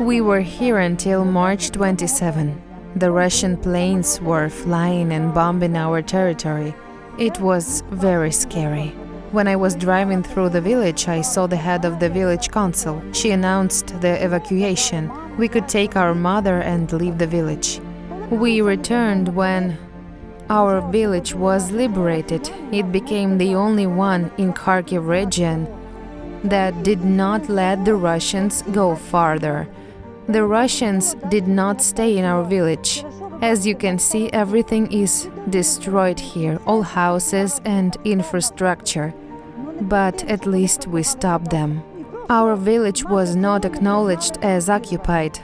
We were here until March 27. The Russian planes were flying and bombing our territory. It was very scary. When I was driving through the village, I saw the head of the village council. She announced the evacuation. We could take our mother and leave the village. We returned when our village was liberated. It became the only one in Kharkiv region that did not let the Russians go farther. The Russians did not stay in our village. As you can see, everything is destroyed here, all houses and infrastructure. But at least we stopped them. Our village was not acknowledged as occupied.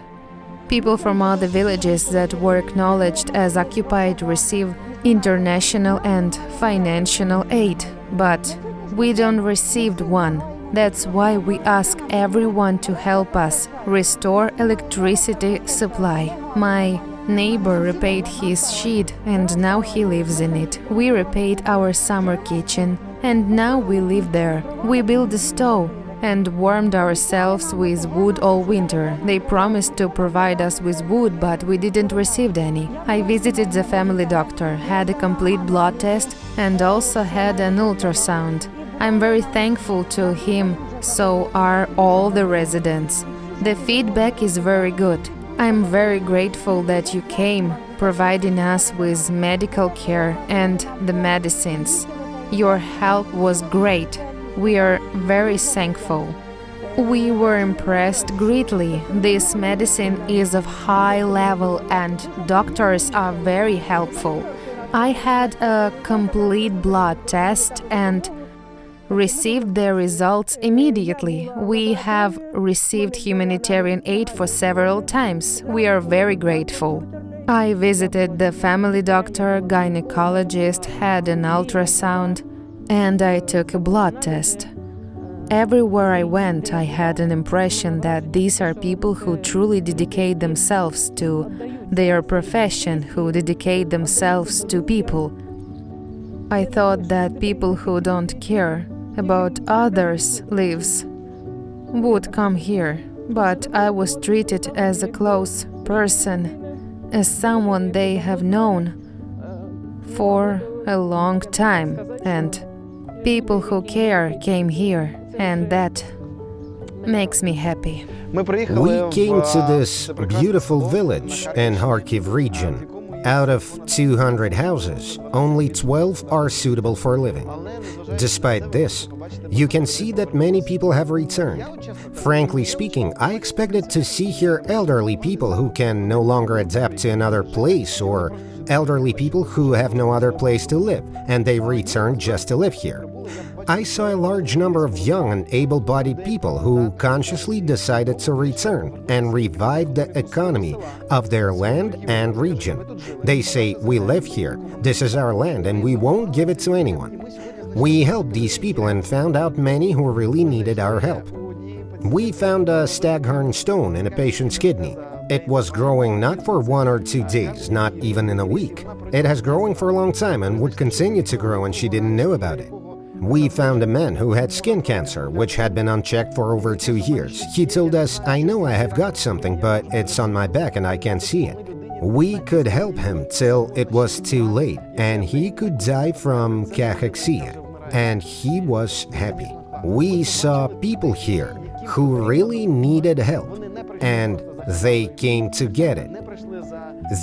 People from other villages that were acknowledged as occupied receive international and financial aid, but we don't receive one. That's why we ask everyone to help us restore electricity supply. My neighbor repaid his shed and now he lives in it. We repaid our summer kitchen and now we live there. We built a stove and warmed ourselves with wood all winter. They promised to provide us with wood, but we didn't receive any. I visited the family doctor, had a complete blood test and also had an ultrasound. I'm very thankful to him, so are all the residents. The feedback is very good. I'm very grateful that you came, providing us with medical care and the medicines. Your help was great. We are very thankful. We were impressed greatly. This medicine is of high level and doctors are very helpful. I had a complete blood test and received the results immediately. We have received humanitarian aid for several times. We are very grateful. I visited the family doctor, gynecologist, had an ultrasound, and I took a blood test. Everywhere I went, I had an impression that these are people who truly dedicate themselves to their profession, who dedicate themselves to people. I thought that people who don't care about others' lives would come here, but I was treated as a close person, as someone they have known for a long time, and people who care came here, and that makes me happy. We came to this beautiful village in Kharkiv region. Out of 200 houses, only 12 are suitable for living. Despite this, you can see that many people have returned. Frankly speaking, I expected to see here elderly people who can no longer adapt to another place, or elderly people who have no other place to live, and they return just to live here. I saw a large number of young and able-bodied people who consciously decided to return and revive the economy of their land and region. They say, "We live here, this is our land, and we won't give it to anyone." We helped these people and found out many who really needed our help. We found a staghorn stone in a patient's kidney. It was growing not for 1 or 2 days, not even in a week. It has growing for a long time and would continue to grow, and she didn't know about it. We found a man who had skin cancer, which had been unchecked for over 2 years. He told us, "I know I have got something, but it's on my back and I can't see it." We could help him till it was too late, and he could die from cachexia, and he was happy. We saw people here who really needed help, and they came to get it.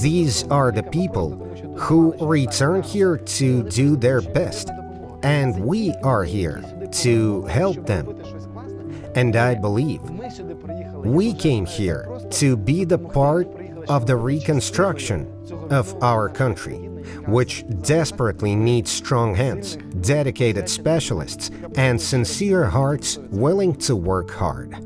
These are the people who returned here to do their best. And we are here to help them. And I believe we came here to be the part of the reconstruction of our country, which desperately needs strong hands, dedicated specialists, and sincere hearts willing to work hard.